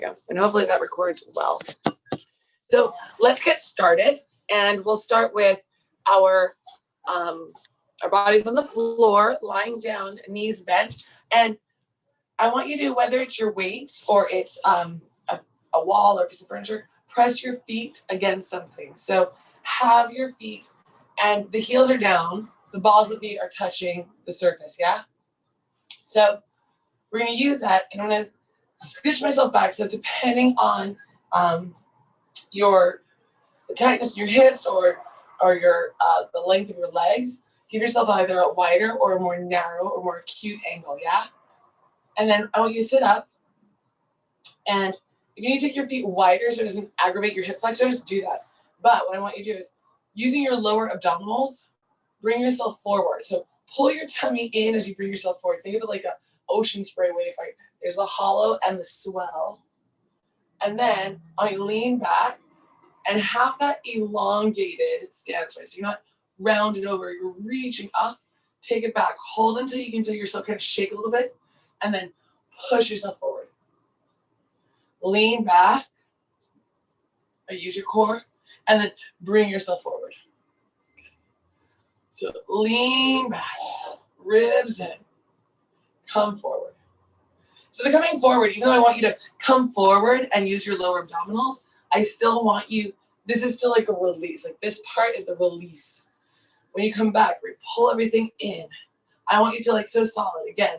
go. And hopefully that records well. So let's get started, and we'll start with our bodies on the floor, lying down, knees bent. And I want you to, whether it's your weights or it's a wall or a piece of furniture, press your feet against something. So have your feet, and the heels are down, the balls of the feet are touching the surface, yeah? So we're gonna use that, and I'm gonna scooch myself back. So depending on the tightness in your hips or your the length of your legs, give yourself either a wider or a more narrow or more acute angle, yeah? And then I want you to sit up, and if you need to take your feet wider so it doesn't aggravate your hip flexors, do that. But what I want you to do is, using your lower abdominals, bring yourself forward. So pull your tummy in as you bring yourself forward. Think of it like an ocean spray wave, right? There's the hollow and the swell. And then I lean back and have that elongated stance, right? So you're not rounded over, you're reaching up, take it back, hold until you can feel yourself kind of shake a little bit, and then push yourself forward. Lean back, or use your core, and then bring yourself forward. So lean back, ribs in, come forward. So the coming forward, even though I want you to come forward and use your lower abdominals, I still want you, this is still like a release. Like this part is the release. When you come back, we pull everything in. I want you to feel like so solid. Again,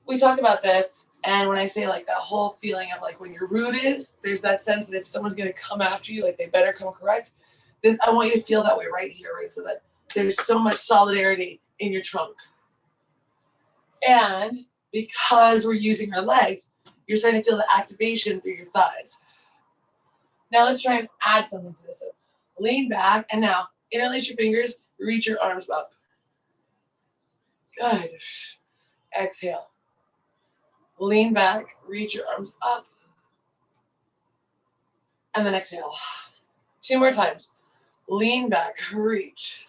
we talk about this, and when I say like that whole feeling of like when you're rooted, there's that sense that if someone's gonna come after you, like they better come correct. This, I want you to feel that way right here, right? So that there's so much solidarity in your trunk. And because we're using our legs, you're starting to feel the activation through your thighs. Now let's try and add something to this. So lean back, and now interlace your fingers, reach your arms up. Good. Exhale. Lean back, reach your arms up. And then exhale. 2 more times. Lean back, reach.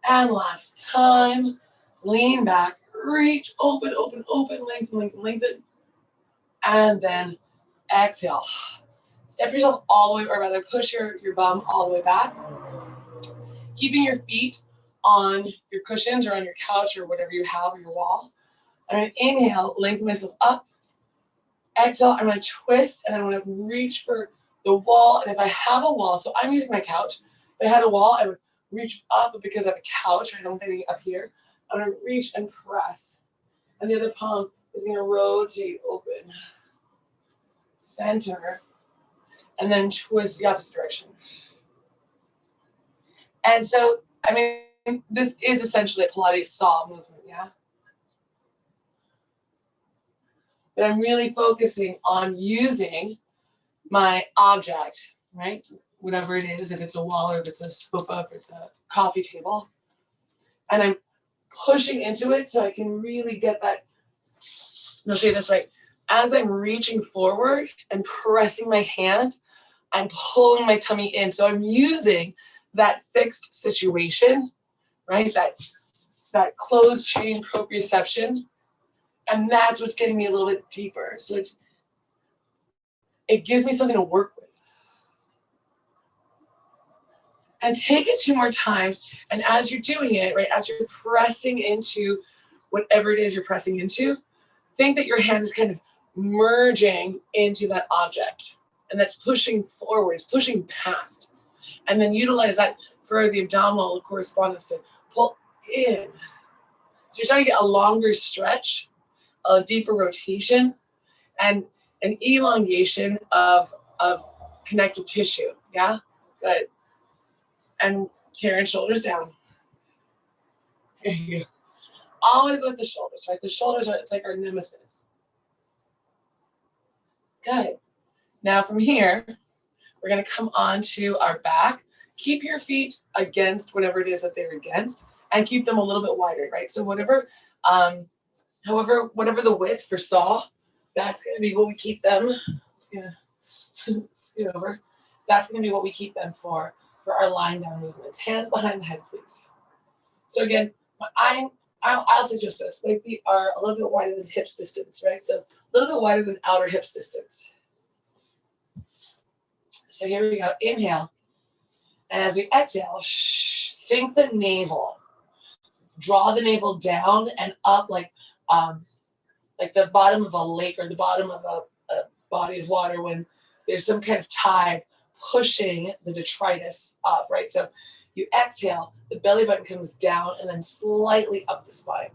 And last time. Lean back, reach, open, open, open, lengthen, lengthen, lengthen. And then exhale. Step yourself all the way, or rather push your bum all the way back. Keeping your feet on your cushions or on your couch or whatever you have, or your wall. I'm going to inhale, lengthen myself up. Exhale, I'm going to twist, and I'm going to reach for the wall. And if I have a wall, so I'm using my couch. If I had a wall, I would reach up, but because I have a couch, I don't have anything up here. I'm going to reach and press. And the other palm is going to rotate open. Center. And then twist the opposite direction. And so, I mean, this is essentially a Pilates saw movement, yeah? But I'm really focusing on using my object, right? Whatever it is, if it's a wall or if it's a sofa, if it's a coffee table. And I'm pushing into it so I can really get that. I'll show you this right. As I'm reaching forward and pressing my hand, I'm pulling my tummy in. So I'm using that fixed situation, right? That closed chain proprioception. And that's what's getting me a little bit deeper. So it gives me something to work with. And take it 2 more times. And as you're doing it, right, as you're pressing into whatever it is you're pressing into, think that your hand is kind of merging into that object. And that's pushing forward, it's pushing past. And then utilize that for the abdominal correspondence to pull in. So you're starting to get a longer stretch, a deeper rotation, and an elongation of connective tissue. Yeah? Good. And carrying shoulders down. There you go. Always with the shoulders, right? The shoulders are, it's like our nemesis. Good. Now from here, we're going to come on to our back. Keep your feet against whatever it is that they're against, and keep them a little bit wider, right? So whatever the width for saw, that's going to be what we keep them. Just going to scoot over. That's going to be what we keep them for our lying down movements. Hands behind the head, please. So again, I'm I'll suggest this. My feet are a little bit wider than hips distance, right? So a little bit wider than outer hips distance. So here we go. Inhale. And as we exhale, sink the navel. Draw the navel down and up like the bottom of a lake or the bottom of a body of water when there's some kind of tide pushing the detritus up, right? So you exhale, the belly button comes down and then slightly up the spine.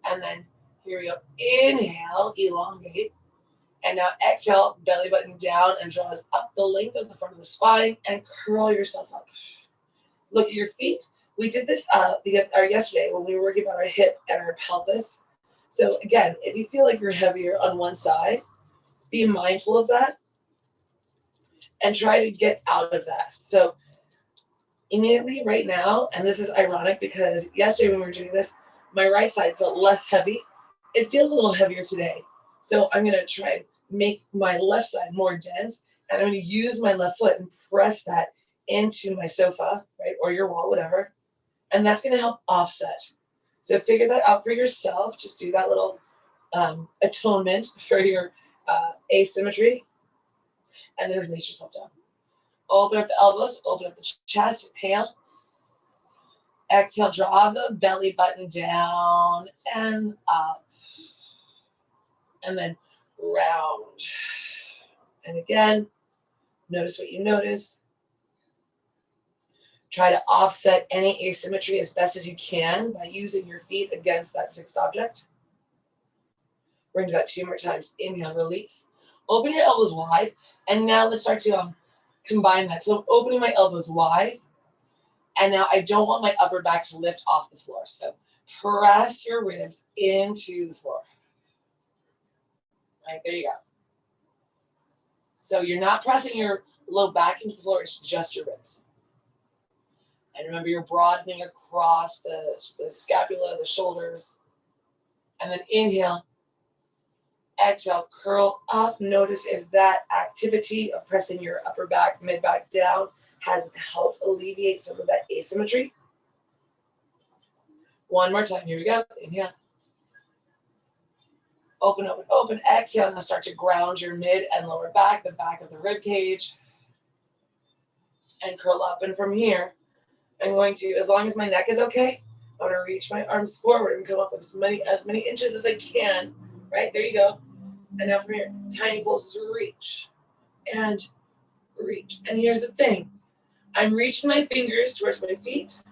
And then here we go. Inhale, elongate. And now exhale, belly button down and draws up the length of the front of the spine and curl yourself up. Look at your feet. We did this yesterday when we were working about our hip and our pelvis. So again, if you feel like you're heavier on one side, be mindful of that and try to get out of that. So immediately right now, and this is ironic because yesterday when we were doing this, my right side felt less heavy. It feels a little heavier today. So I'm going to try and make my left side more dense, and I'm going to use my left foot and press that into my sofa, right, or your wall, whatever, and that's going to help offset. So figure that out for yourself. Just do that little atonement for your asymmetry, and then release yourself down. Open up the elbows, open up the chest, inhale. Exhale, draw the belly button down and up. And then round. And again, notice what you notice. Try to offset any asymmetry as best as you can by using your feet against that fixed object. We're going to do that 2 more times. Inhale, release. Open your elbows wide. And now let's start to combine that. So I'm opening my elbows wide. And now I don't want my upper back to lift off the floor. So press your ribs into the floor. Right, there you go. So you're not pressing your low back into the floor, it's just your ribs. And remember, you're broadening across the scapula, the shoulders. And then inhale, exhale, curl up. Notice if that activity of pressing your upper back, mid back down has helped alleviate some of that asymmetry. 1 more time, here we go. Inhale. Open, open, open. Exhale, now start to ground your mid and lower back, the back of the rib cage. And curl up. And from here, I'm going to, as long as my neck is okay, I'm going to reach my arms forward and come up with as many inches as I can. Right, there you go. And now from here, tiny pulses, reach and reach. And here's the thing. I'm reaching my fingers towards my feet,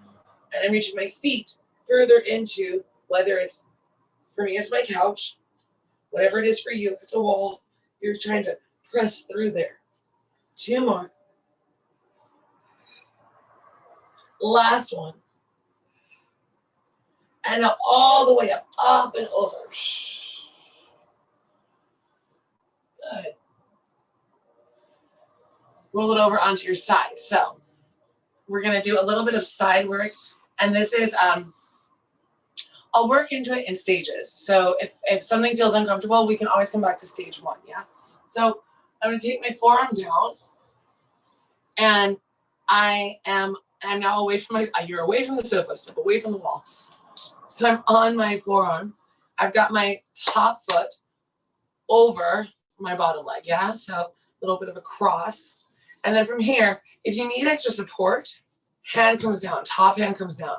and I'm reaching my feet further into, whether it's, for me, it's my couch, whatever it is for you, if it's a wall, you're trying to press through there. 2 more. Last one. And now all the way up, up and over. Good. Roll it over onto your side. So we're going to do a little bit of side work. And this is, I'll work into it in stages. So if something feels uncomfortable, we can always come back to stage 1, yeah? So I'm going to take my forearm down. And I'm now away from you're away from the sofa, step away from the wall. So I'm on my forearm. I've got my top foot over my bottom leg, yeah? So a little bit of a cross. And then from here, if you need extra support, hand comes down, top hand comes down.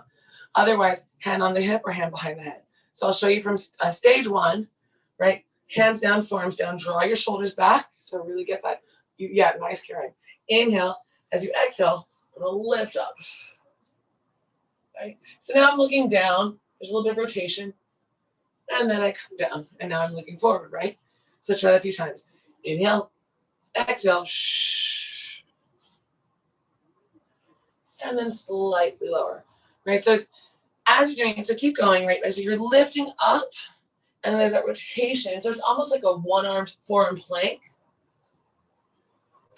Otherwise, hand on the hip or hand behind the head. So I'll show you from stage 1, right? Hands down, forearms down, draw your shoulders back. So really get that, yeah, nice Karen. Inhale, as you exhale, it'll lift up. Right? So now I'm looking down, there's a little bit of rotation, and then I come down, and now I'm looking forward, right? So try that a few times. Inhale, exhale, and then slightly lower, right? So as you're doing it, so keep going, right? So you're lifting up, and there's that rotation. So it's almost like a one-armed forearm plank.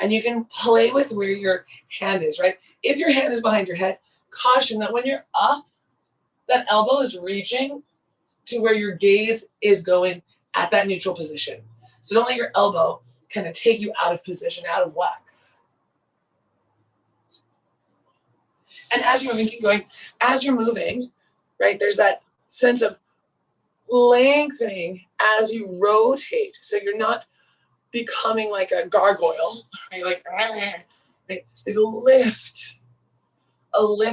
And you can play with where your hand is, right? If your hand is behind your head, caution that when you're up, that elbow is reaching to where your gaze is going at that neutral position. So don't let your elbow kind of take you out of position, out of whack. And as you're moving, keep going. As you're moving, right, there's that sense of lengthening as you rotate. So you're not becoming like a gargoyle, right? Like, right? There's a lift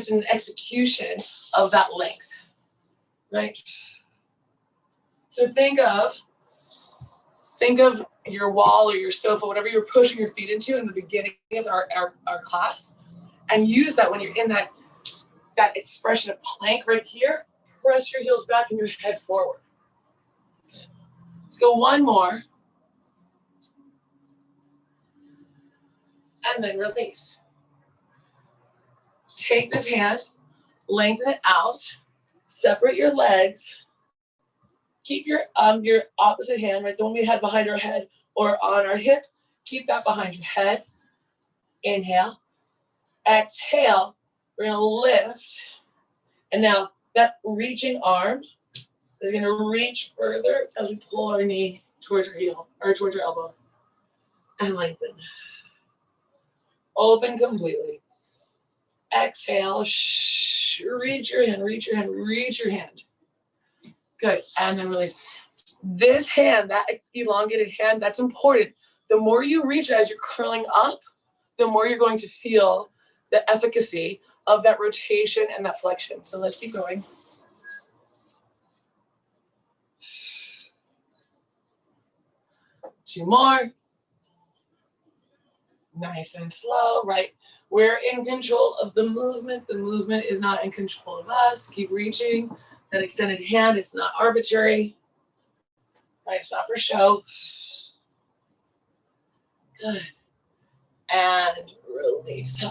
and execution of that length, right? So think of your wall or your sofa, whatever you're pushing your feet into in the beginning of our class, and use that when you're in that expression of plank right here. Press your heels back and your head forward. Let's go one more. And then release. Take this hand, lengthen it out, separate your legs. Keep your opposite hand, right, the one we had behind our head or on our hip, keep that behind your head. Inhale. Exhale. We're going to lift. And now that reaching arm is going to reach further as we pull our knee towards our heel or towards our elbow. And lengthen. Open completely. Exhale. Reach your hand, reach your hand, reach your hand. Good. And then release. This hand, that elongated hand, that's important. The more you reach as you're curling up, the more you're going to feel the efficacy of that rotation and that flexion. So let's keep going. Two more. Nice and slow, right? We're in control of the movement. The movement is not in control of us. Keep reaching. That extended hand, it's not arbitrary. Right, it's not for show. Good. And release.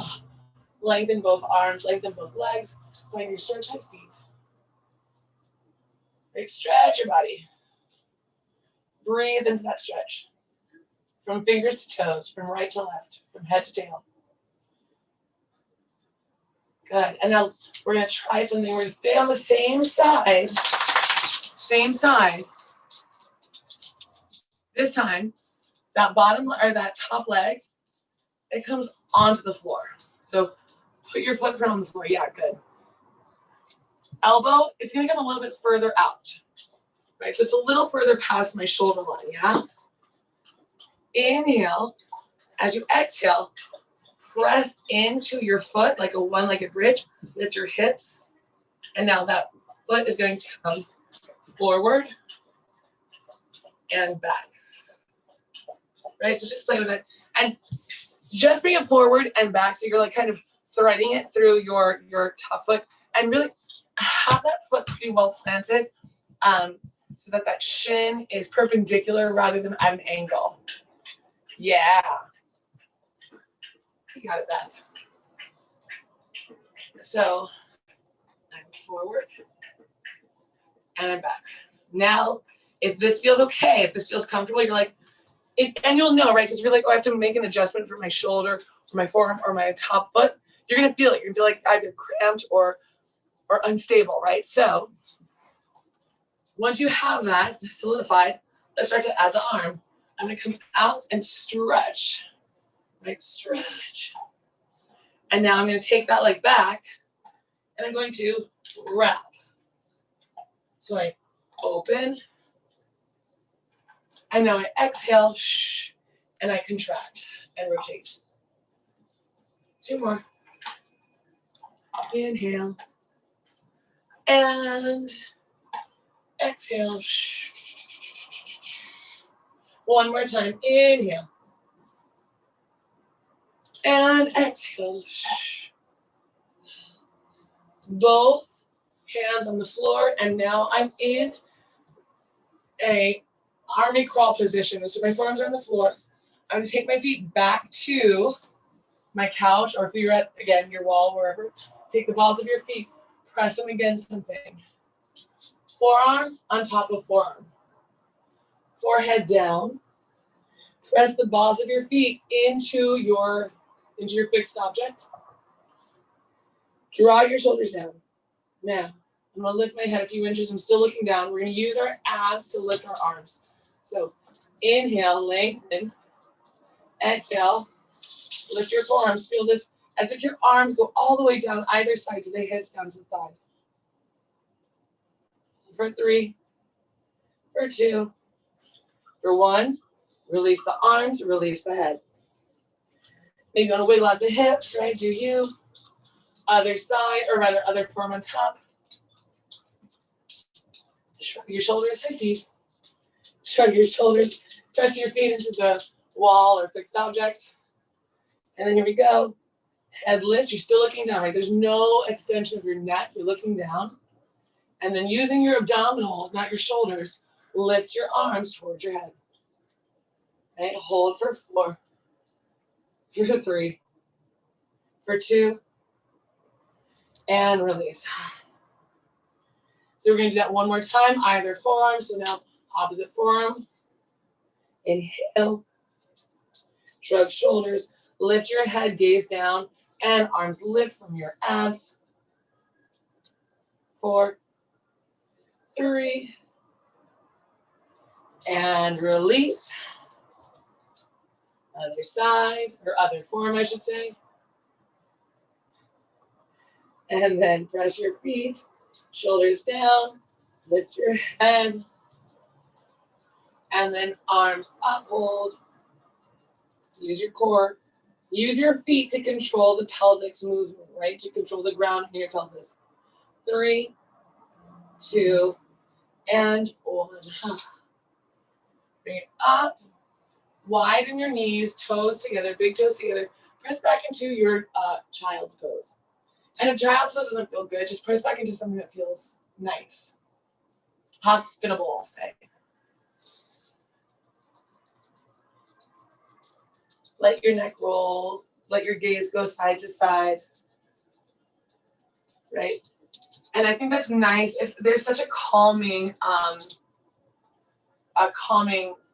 Lengthen both arms, lengthen both legs. Find your stretch as deep. Right, stretch your body. Breathe into that stretch. From fingers to toes, from right to left, from head to tail. Good. And now we're going to try something. We're going to stay on the same side. Same side. This time, that bottom or that top leg, it comes onto the floor. So put your footprint on the floor. Yeah, good. Elbow, it's going to come a little bit further out. Right? So it's a little further past my shoulder line, yeah? Inhale. As you exhale, press into your foot like a one-legged bridge. Lift your hips. And now that foot is going to come forward and back. Right? So just play with it. And just bring it forward and back. So you're like kind of threading it through your top foot. And really have that foot pretty well planted so that shin is perpendicular rather than at an angle. Yeah. You got it, Beth. So I'm forward and I'm back. Now, if this feels okay, if this feels comfortable, you're like, and you'll know, right? Because you're like, oh, I have to make an adjustment for my shoulder, or my forearm, or my top foot. You're going to feel it. You're going to feel like either cramped or unstable, right? So once you have that solidified, let's start to add the arm. I'm going to come out and stretch, right? Stretch. And now I'm going to take that leg back, and I'm going to wrap. So I open, and now I exhale, and I contract and rotate. Two more. Inhale. And exhale. One more time. Inhale. And exhale. Both hands on the floor, and now I'm in a army crawl position. So my forearms are on the floor. I'm going to take my feet back to my couch, or if you're at, again, your wall, wherever. Take the balls of your feet, press them against something. Forearm on top of forearm. Forehead down. Press the balls of your feet into your fixed object. Draw your shoulders down. Now, I'm going to lift my head a few inches. I'm still looking down. We're going to use our abs to lift our arms. So inhale, lengthen. Exhale, lift your forearms. Feel this as if your arms go all the way down either side to the hips, down to the thighs. For 3, for 2, for 1. Release the arms, release the head. Maybe you want to wiggle out the hips, right? Do you? Other side, or rather other form on top. Shrug your shoulders, I see. Shrug your shoulders, press your feet into the wall or fixed object. And then here we go. Head lifts, you're still looking down, right? There's no extension of your neck, you're looking down. And then using your abdominals, not your shoulders, lift your arms towards your head. Okay, hold for 4, for 3, for 2, and release. So we're going to do that one more time, either forearm. So now opposite forearm. Inhale. Shrug shoulders. Lift your head, gaze down, and arms lift from your abs. 4, 3, and release. Other side, or other form, I should say. And then press your feet, shoulders down, lift your head, and then arms up, hold. Use your core. Use your feet to control the pelvis movement, right? To control the ground in your pelvis. 3, 2, and 1. Bring it up. Widen your knees, toes together, big toes together. Press back into your child's pose. And if child's pose doesn't feel good, just press back into something that feels nice. Hospitable, I'll say. Let your neck roll. Let your gaze go side to side. Right? And I think that's nice. There's such a calming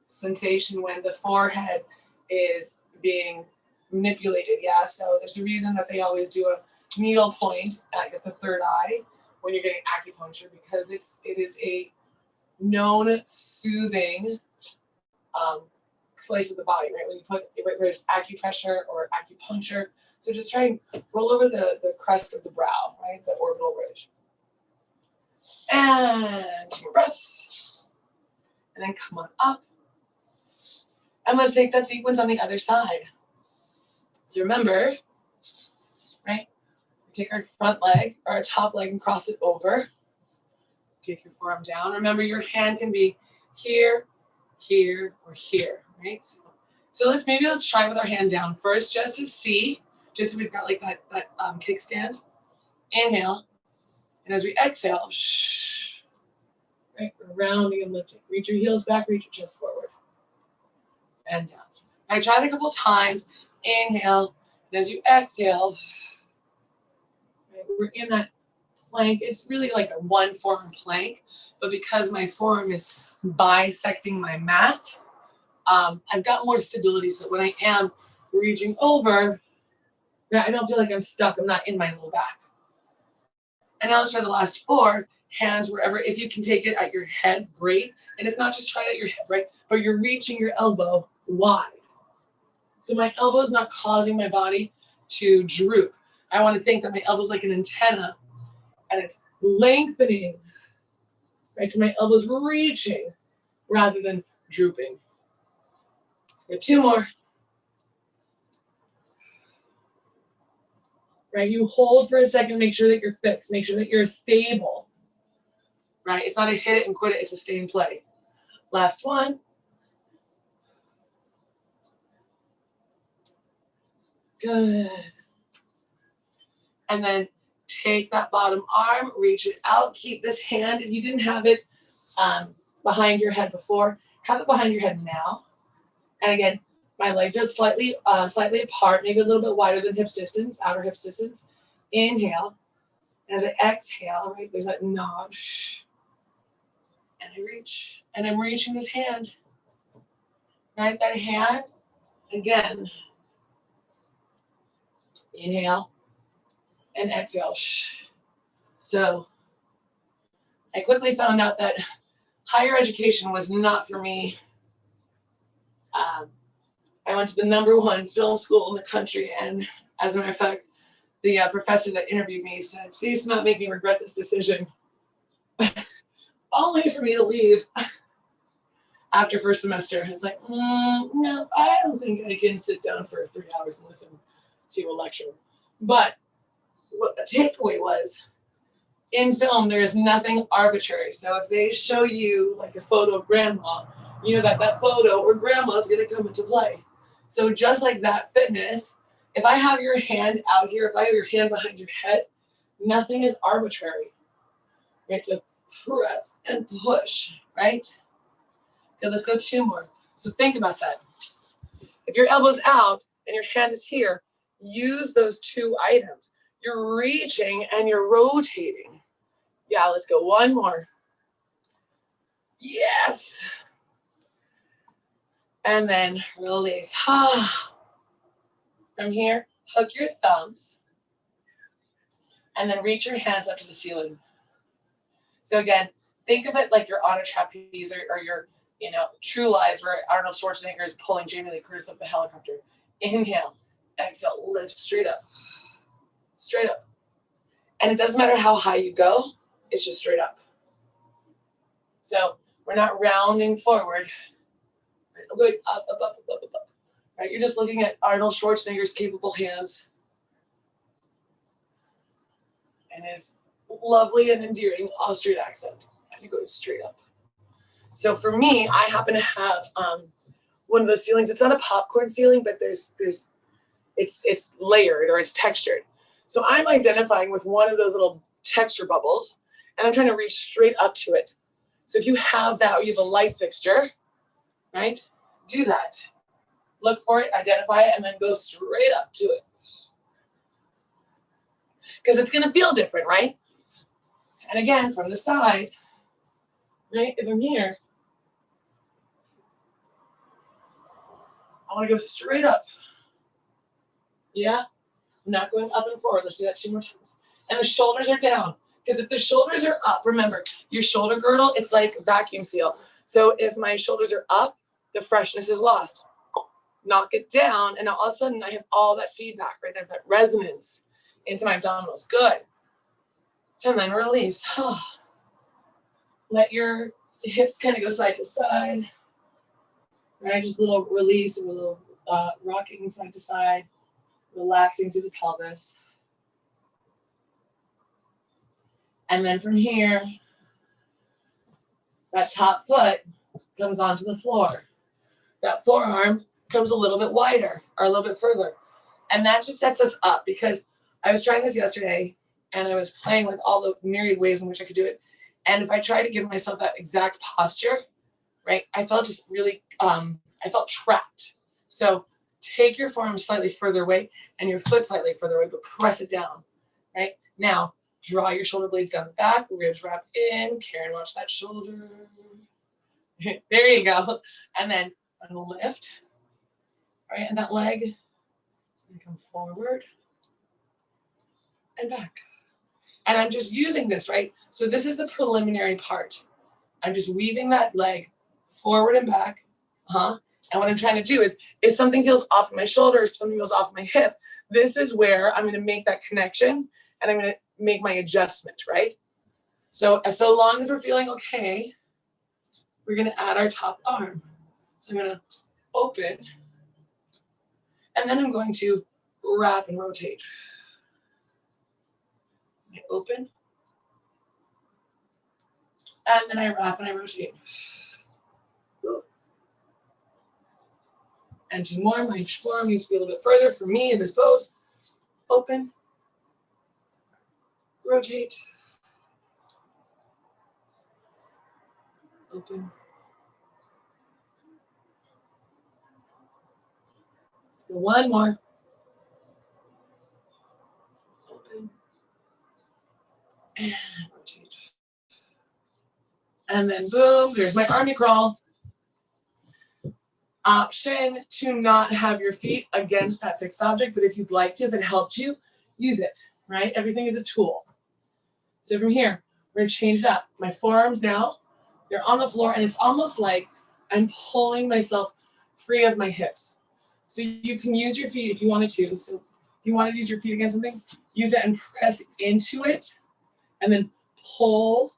sensation when the forehead is being manipulated. Yeah, so there's a reason that they always do a needle point at the third eye when you're getting acupuncture, because it is a known soothing place of the body, right? When you put whether it's acupressure or acupuncture. So just try and roll over the crest of the brow, right? The orbital ridge. And 2 breaths. And then come on up. And let's take that sequence on the other side. So remember, right? Take our front leg or our top leg and cross it over. Take your forearm down. Remember, your hand can be here, here, or here, right? So let's try with our hand down first, just to see, just so we've got like that kickstand. Inhale, and as we exhale, right, we're rounding and lifting. Reach your heels back, reach your chest forward, and down. I tried a couple times. Inhale, and as you exhale, right, we're in that plank. It's really like a one forearm plank, but because my forearm is bisecting my mat, I've got more stability. So when I am reaching over, I don't feel like I'm stuck. I'm not in my low back. And now let's try the last 4. Hands wherever. If you can take it at your head, great. And if not, just try it at your head, right? But you're reaching your elbow wide. So my elbow is not causing my body to droop. I want to think that my elbow is like an antenna, and it's lengthening, right? So my elbow's reaching rather than drooping. Let's go 2 more. Right, you hold for a second, make sure that you're fixed, make sure that you're stable. Right, it's not a hit it and quit it, it's a stay in play. Last one. Good. And then take that bottom arm, reach it out, keep this hand. If you didn't have it behind your head before, have it behind your head now. And again, my legs are slightly apart, maybe a little bit wider than hips distance, outer hips distance. Inhale. And as I exhale, right, there's that nod. And I reach. And I'm reaching this hand. Right, that hand. Again. Inhale. And exhale. So I quickly found out that higher education was not for me. I went to the #1 film school in the country, and as a matter of fact, the professor that interviewed me said, "Please do not make me regret this decision." only for me to leave after first semester. It's like, no, I don't think I can sit down for 3 hours and listen to a lecture. But what the takeaway was, in film, there is nothing arbitrary. So if they show you like a photo of grandma, you know that that photo or grandma is going to come into play. So just like that fitness, if I have your hand out here, if I have your hand behind your head, nothing is arbitrary. You have to press and push, right? Okay, let's go 2 more. So think about that. If your elbow's out and your hand is here, use those 2 items. You're reaching and you're rotating. Yeah, let's go 1 more. Yes. And then release. From here, hug your thumbs. And then reach your hands up to the ceiling. So again, think of it like you're on a trapeze or your, True Lies where Arnold Schwarzenegger is pulling Jamie Lee Curtis up the helicopter. Inhale, exhale, lift straight up. Straight up. And it doesn't matter how high you go, it's just straight up. So we're not rounding forward. We're going up, up, up, up, up, up. Right? You're just looking at Arnold Schwarzenegger's capable hands and his lovely and endearing Austrian accent. And you're going straight up. So for me, I happen to have one of those ceilings. It's not a popcorn ceiling, but it's layered or it's textured. So I'm identifying with one of those little texture bubbles, and I'm trying to reach straight up to it. So if you have that, or you have a light fixture, right? Do that. Look for it, identify it, and then go straight up to it. Because it's going to feel different, right? And again, from the side, right, if I'm here, I want to go straight up. Yeah? I'm not going up and forward. Let's do that 2 more times. And the shoulders are down. Because if the shoulders are up, remember, your shoulder girdle, it's like vacuum seal. So if my shoulders are up, the freshness is lost. Knock it down, and now all of a sudden I have all that feedback, right? I have that resonance into my abdominals. Good. And then release. Let your hips kind of go side to side. Right? Just a little release, a little rocking side to side, relaxing through the pelvis. And then from here, that top foot comes onto the floor. That forearm comes a little bit wider or a little bit further. And that just sets us up, because I was trying this yesterday and I was playing with all the myriad ways in which I could do it. And if I try to give myself that exact posture, right, I felt just really, I felt trapped. So take your forearm slightly further away and your foot slightly further away, but press it down, right? Now, draw your shoulder blades down the back, ribs wrap in. Karen, watch that shoulder. There you go. And then lift, right? And that leg is going to come forward and back. And I'm just using this, right? So this is the preliminary part. I'm just weaving that leg forward and back. And what I'm trying to do is, if something feels off my shoulder, if something feels off my hip, this is where I'm going to make that connection and I'm going to make my adjustment, right? So long as we're feeling okay, we're going to add our top arm. So I'm going to open, and then I'm going to wrap and rotate. I open, and then I wrap and I rotate. And 2 more. My forearm needs to be a little bit further for me in this pose. Open, rotate, open. Let's go 1 more. Open and rotate. And then boom, there's my army crawl. Option to not have your feet against that fixed object, but if you'd like to, if it helped you, use it, right? Everything is a tool. So from here, we're going to change it up. My forearms now, they're on the floor, and it's almost like I'm pulling myself free of my hips. So you can use your feet if you wanted to. So if you wanted to use your feet against something, use it and press into it, and then pull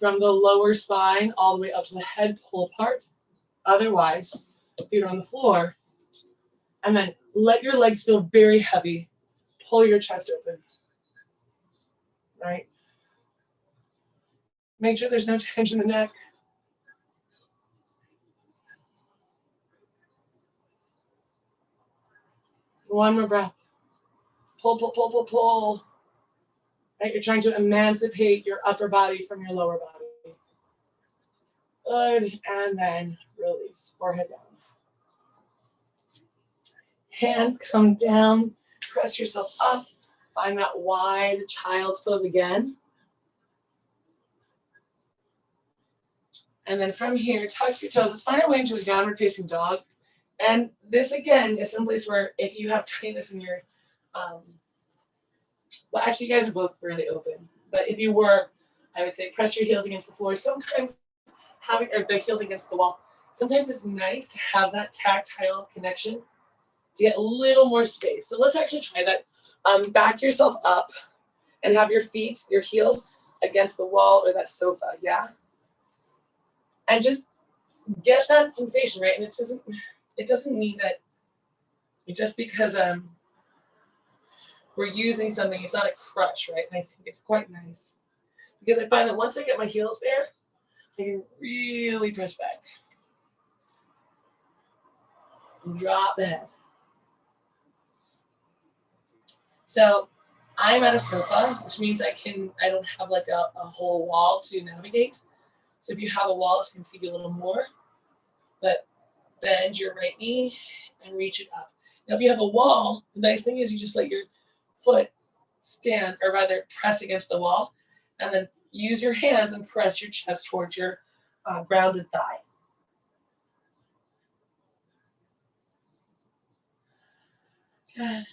from the lower spine all the way up to the head, pull apart. Otherwise, feet are on the floor. And then let your legs feel very heavy. Pull your chest open. Right? Make sure there's no tension in the neck. One more breath. Pull, pull, pull, pull, pull. Right? You're trying to emancipate your upper body from your lower body. Good. And then release. Forehead down. Hands come down. Press yourself up. Find that wide child's pose again. And then from here, tuck your toes. Let's find our way into a downward facing dog. And this again is some place where if you have trained this in your, well, actually you guys are both really open. But if you were, I would say press your heels against the floor. Sometimes having, or the heels against the wall. Sometimes it's nice to have that tactile connection to get a little more space. So let's actually try that. Back yourself up and have your feet, your heels against the wall or that sofa, yeah? And just get that sensation, right? And it doesn't mean that just because we're using something, it's not a crutch, right? And I think it's quite nice. Because I find that once I get my heels there, I can really press back. And drop the head. So I'm at a sofa, which means I don't have like a whole wall to navigate. So if you have a wall, it's going to take you a little more. But bend your right knee and reach it up. Now, if you have a wall, the nice thing is you just let your foot stand, or rather press against the wall, and then use your hands and press your chest towards your grounded thigh. Good.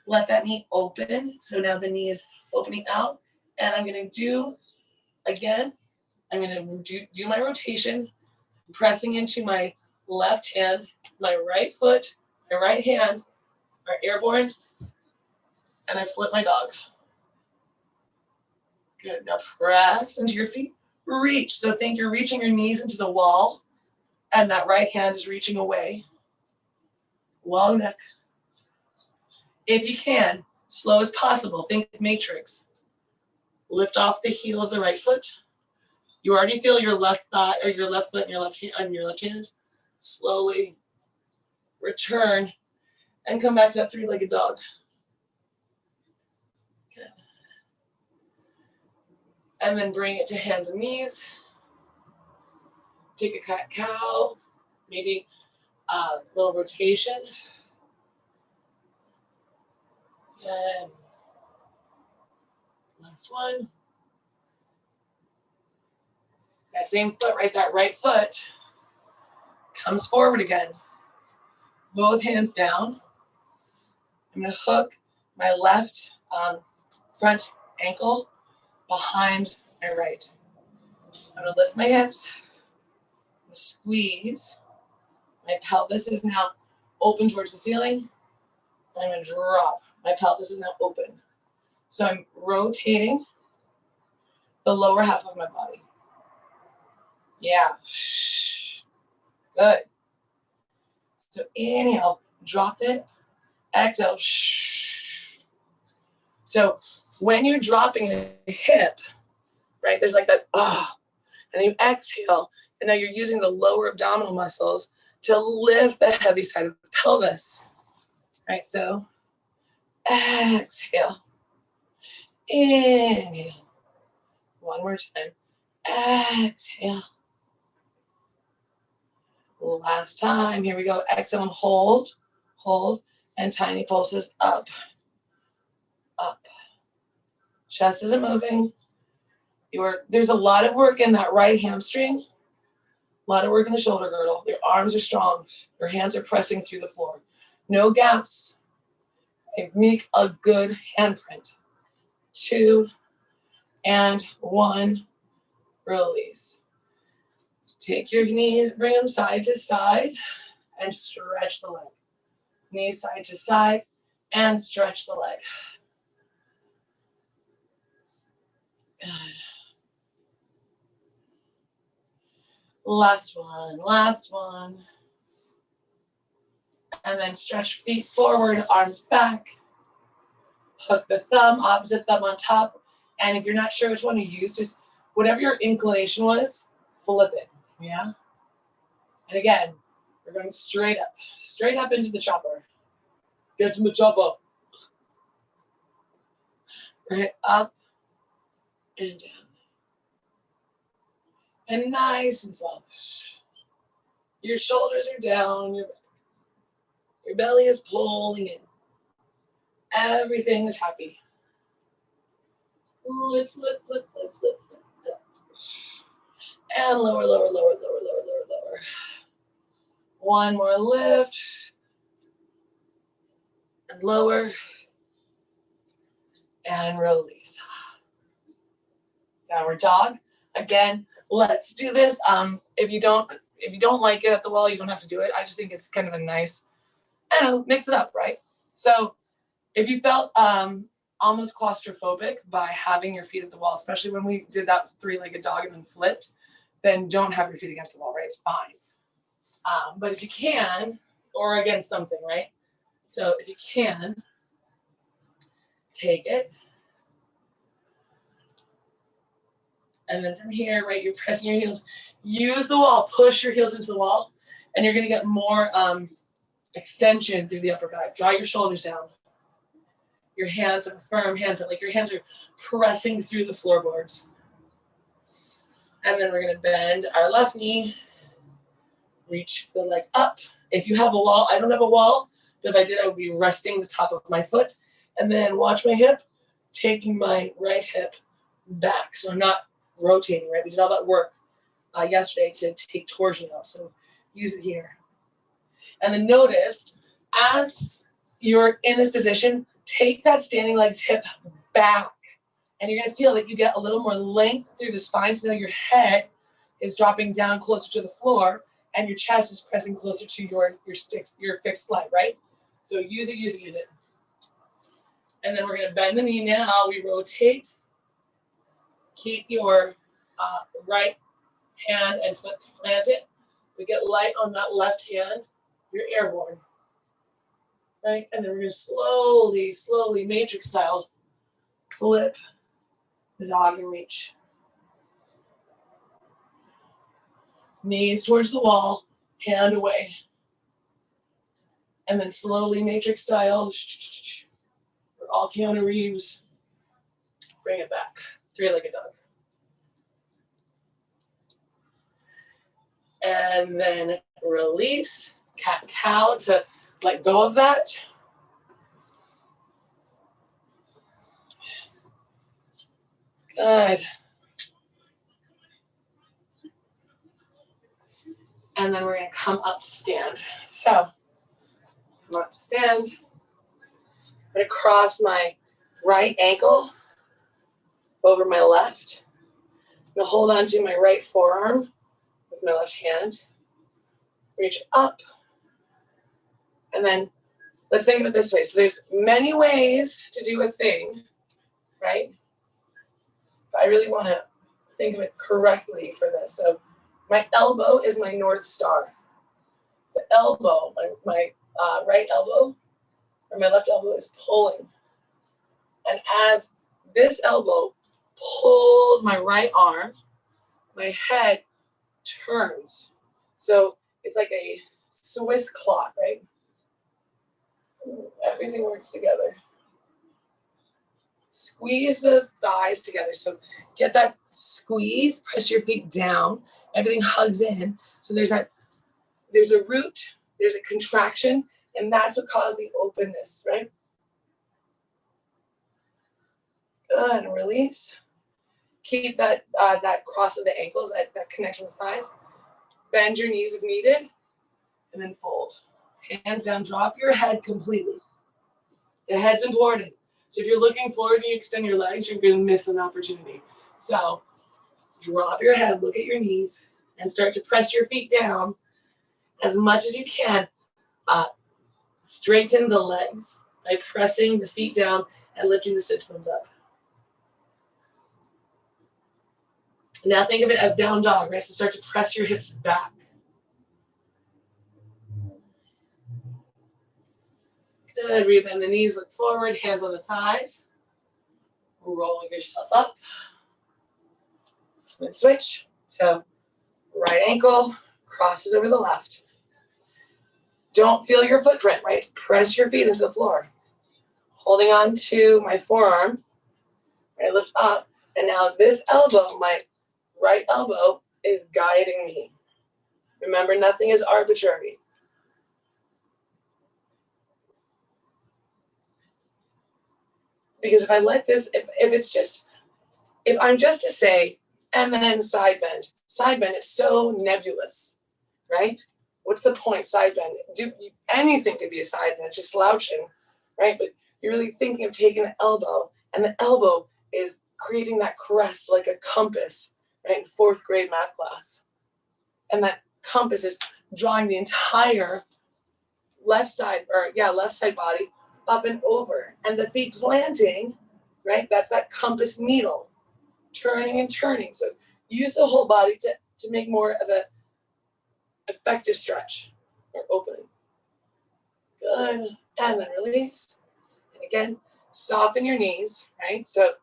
Let that knee open. So now the knee is opening out. And I'm going to do, again, I'm going to do my rotation, pressing into my left hand, my right foot, my right hand are airborne, and I flip my dog. Good. Now press into your feet. Reach. So think you're reaching your knees into the wall, and that right hand is reaching away. Long neck. If you can, slow as possible, think matrix. Lift off the heel of the right foot. You already feel your left thigh, or your left foot and your left hand on your left hand. Slowly return and come back to that three-legged dog. Good. And then bring it to hands and knees. Take a cat-cow, maybe a little rotation. And last one. That same foot, right, that right foot comes forward again. Both hands down. I'm going to hook my left front ankle behind my right. I'm going to lift my hips. I'm going to squeeze. My pelvis is now open towards the ceiling. I'm going to drop. My pelvis is now open. So I'm rotating the lower half of my body. Yeah. Good. So inhale, drop it. Exhale. So when you're dropping the hip, right, there's like that, and then you exhale, and now you're using the lower abdominal muscles to lift the heavy side of the pelvis. Right, so exhale. Inhale. One more time. Exhale. Last time. Here we go. Exhale and hold, and tiny pulses up, up. Chest isn't moving. There's a lot of work in that right hamstring. A lot of work in the shoulder girdle. Your arms are strong. Your hands are pressing through the floor. No gaps. Make a good handprint. 2 and 1. Release. Take your knees, bring them side to side, and stretch the leg. Knees side to side, and stretch the leg. Good. Last one, last one. And then stretch feet forward, arms back. Hook the thumb, opposite thumb on top. And if you're not sure which one to use, just whatever your inclination was, flip it, yeah? And again, we're going straight up into the chopper. Get to the chopper. Right, up and down. And nice and soft. Your shoulders are down, your belly is pulling in. Everything is happy. Lift, lift, lift, lift, lift, lift. And lower, lower, lower, lower, lower, lower, lower. One more lift. And lower. And release. Downward dog. Again, let's do this. If you don't like it at the wall, you don't have to do it. I just think it's kind of a nice, I don't know, mix it up, right? So if you felt almost claustrophobic by having your feet at the wall, especially when we did that three-legged dog and then flipped, then don't have your feet against the wall, right? It's fine. But if you can, or against something, right? So if you can, take it. And then from here, right, you're pressing your heels. Use the wall, push your heels into the wall, and you're gonna get more extension through the upper back. Draw your shoulders down. Your hands have a firm hand, like your hands are pressing through the floorboards. And then we're gonna bend our left knee, reach the leg up. If you have a wall, I don't have a wall, but if I did, I would be resting the top of my foot. And then watch my hip, taking my right hip back. So I'm not rotating, right? We did all that work yesterday to take torsion out. So use it here. And then notice, as you're in this position, take that standing legs hip back. And you're gonna feel that you get a little more length through the spine. So now your head is dropping down closer to the floor and your chest is pressing closer to your fixed leg, right? So use it, use it, use it. And then we're gonna bend the knee now. We rotate. Keep your right hand and foot planted. We get light on that left hand. You're airborne, right? And then we're gonna slowly, slowly, matrix style, flip the dog and reach. Knees towards the wall, hand away. And then slowly, matrix style, we're all Keanu Reeves. Bring it back, three-legged dog. And then release, cat-cow to let go of that. Good. And then we're gonna come up to stand. So, come up to stand. I'm gonna cross my right ankle over my left. I'm gonna hold on to my right forearm with my left hand. Reach up. And then let's think of it this way. So there's many ways to do a thing, right? But I really want to think of it correctly for this. So my elbow is my North Star. The elbow, my right elbow or my left elbow is pulling. And as this elbow pulls my right arm, my head turns. So it's like a Swiss clock, right? Everything works together. Squeeze the thighs together. So get that squeeze, press your feet down. Everything hugs in. So there's a root, there's a contraction, and that's what caused the openness, right? Good, release. Keep that cross of the ankles, that connection with thighs. Bend your knees if needed, and then fold. Hands down, drop your head completely. The head's important. So if you're looking forward and you extend your legs, you're gonna miss an opportunity. So drop your head, look at your knees, and start to press your feet down as much as you can. Straighten the legs by pressing the feet down and lifting the sit bones up. Now think of it as down dog, right? So start to press your hips back. Good, rebend the knees, look forward, hands on the thighs. Rolling yourself up. Then switch. So right ankle crosses over the left. Don't feel your footprint, right? Press your feet into the floor. Holding on to my forearm. I lift up, and now this elbow, my right elbow, is guiding me. Remember, nothing is arbitrary. Because if I let this, if I'm just to say, and then side bend, it's so nebulous, right? What's the point, side bend? Anything could be a side bend, just slouching, right? But you're really thinking of taking the elbow, and the elbow is creating that crest like a compass, right, in 4th grade math class. And that compass is drawing the entire left side body up and over. And the feet planting, right, that's that compass needle, turning and turning. So use the whole body to make more of a effective stretch or opening. Good. And then release. And again, soften your knees, right? So,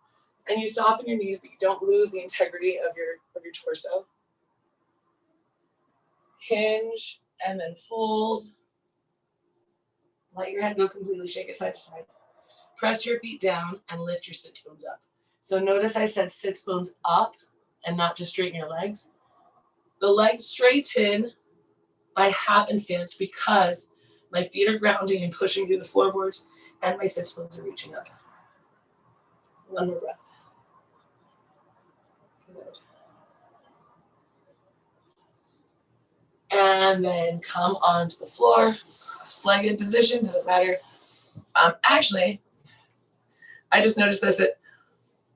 and you soften your knees, but you don't lose the integrity of your torso. Hinge and then fold. Let your head go completely, shake it side to side. Press your feet down and lift your sits bones up. So notice I said sits bones up and not just straighten your legs. The legs straighten by happenstance because my feet are grounding and pushing through the floorboards and my sits bones are reaching up. One more breath. Good. And then come onto the floor, cross-legged position, doesn't matter. Actually, I just noticed this, that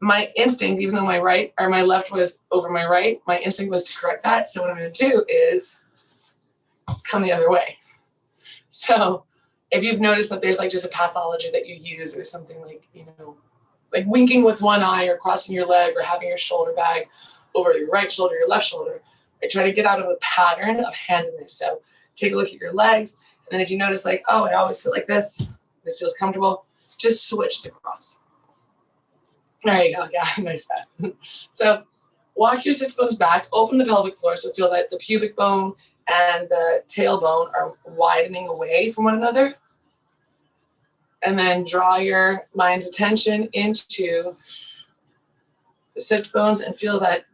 my instinct, even though my left was over my right, my instinct was to correct that. So what I'm going to do is come the other way. So if you've noticed that there's like just a pathology that you use or something like, like winking with one eye or crossing your leg or having your shoulder bag over your right shoulder, your left shoulder, I try to get out of a pattern of handedness. So take a look at your legs. And then if you notice like, oh, I always sit like this feels comfortable, just switch the cross. There you go. Yeah, nice back. So walk your sits bones back, open the pelvic floor. So feel that the pubic bone and the tailbone are widening away from one another. And then draw your mind's attention into the sits bones and feel that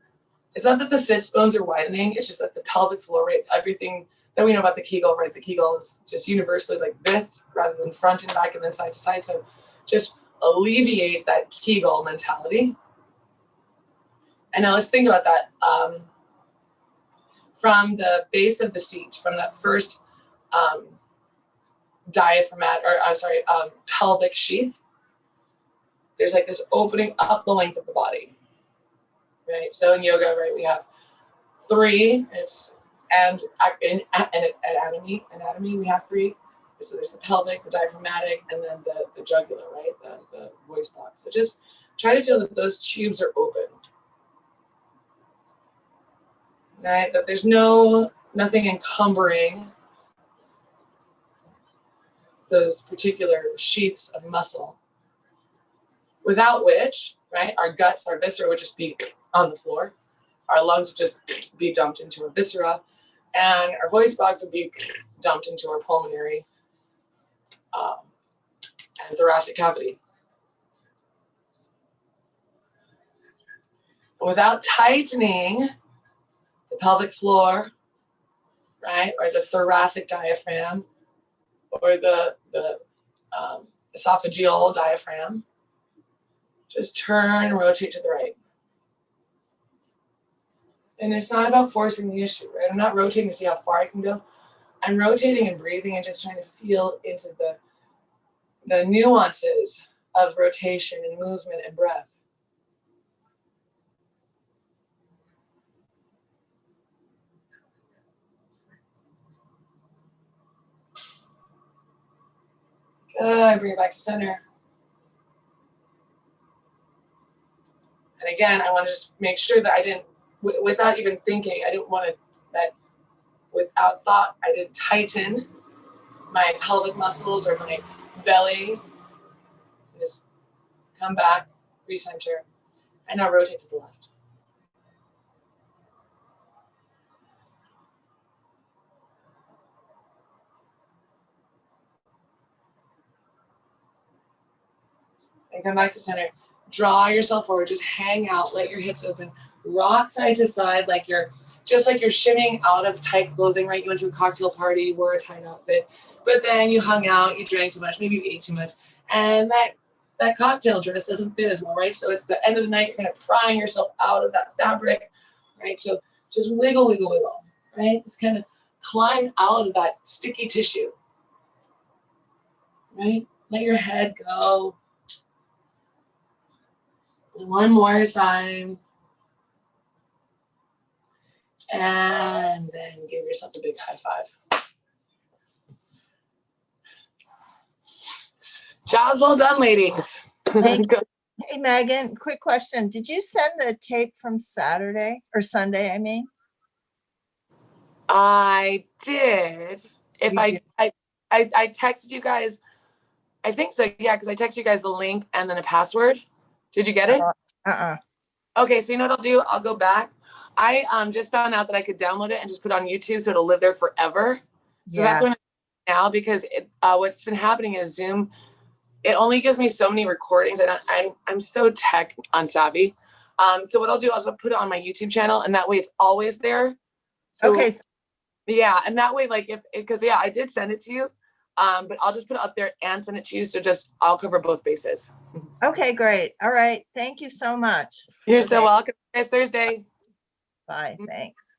it's not that the sits bones are widening, it's just that the pelvic floor, right? Everything that we know about the Kegel, right? The Kegel is just universally like this rather than front and back and then side to side. So just alleviate that Kegel mentality. And now let's think about that. From the base of the seat, from that first pelvic sheath, there's like this opening up the length of the body, right? So in yoga, right, we have 3, and in anatomy, we have 3. So there's the pelvic, the diaphragmatic, and then the jugular, right, the voice box. So just try to feel that those tubes are open, right? That there's nothing encumbering those particular sheaths of muscle, without which, right, our guts, our viscera would just be on the floor, our lungs would just be dumped into our viscera, and our voice box would be dumped into our pulmonary and thoracic cavity. Without tightening the pelvic floor, right, or the thoracic diaphragm, or the esophageal diaphragm, just turn and rotate to the right. And it's not about forcing the issue, right? I'm not rotating to see how far I can go. I'm rotating and breathing and just trying to feel into the nuances of rotation and movement and breath. Good, bring it back to center. And again, I want to just make sure that I didn't without even thinking. I didn't want to, that without thought, I did tighten my pelvic muscles or my belly. Just come back, recenter, and now rotate to the left. And come back to center. Draw yourself forward. Just hang out. Let your hips open. Rock side to side like you're shimmying out of tight clothing, right? You went to a cocktail party, you wore a tight outfit, but then you hung out, you drank too much, maybe you ate too much, and that cocktail dress doesn't fit as well, right? So it's the end of the night, you're kind of prying yourself out of that fabric, right? So just wiggle, wiggle, wiggle, right? Just kind of climb out of that sticky tissue, right? Let your head go. One more time. And then give yourself a big high five. Job's well done, ladies. Hey, Megan, quick question. Did you send the tape from Saturday or Sunday, I mean? I did. I texted you guys, I think so, yeah, because I texted you guys the link and then a password. Did you get it? Okay, so you know what I'll do? I'll go back. I just found out that I could download it and just put it on YouTube so it'll live there forever. So that's what I'm doing now, because what's been happening is Zoom, it only gives me so many recordings, and I'm so tech unsavvy. So what I'll do is I'll put it on my YouTube channel, and that way it's always there. So, okay. Yeah, and that way, like, because I did send it to you, but I'll just put it up there and send it to you. So I'll cover both bases. Okay, great. All right. Thank you so much. You're so welcome. It's Thursday. Bye. Thanks.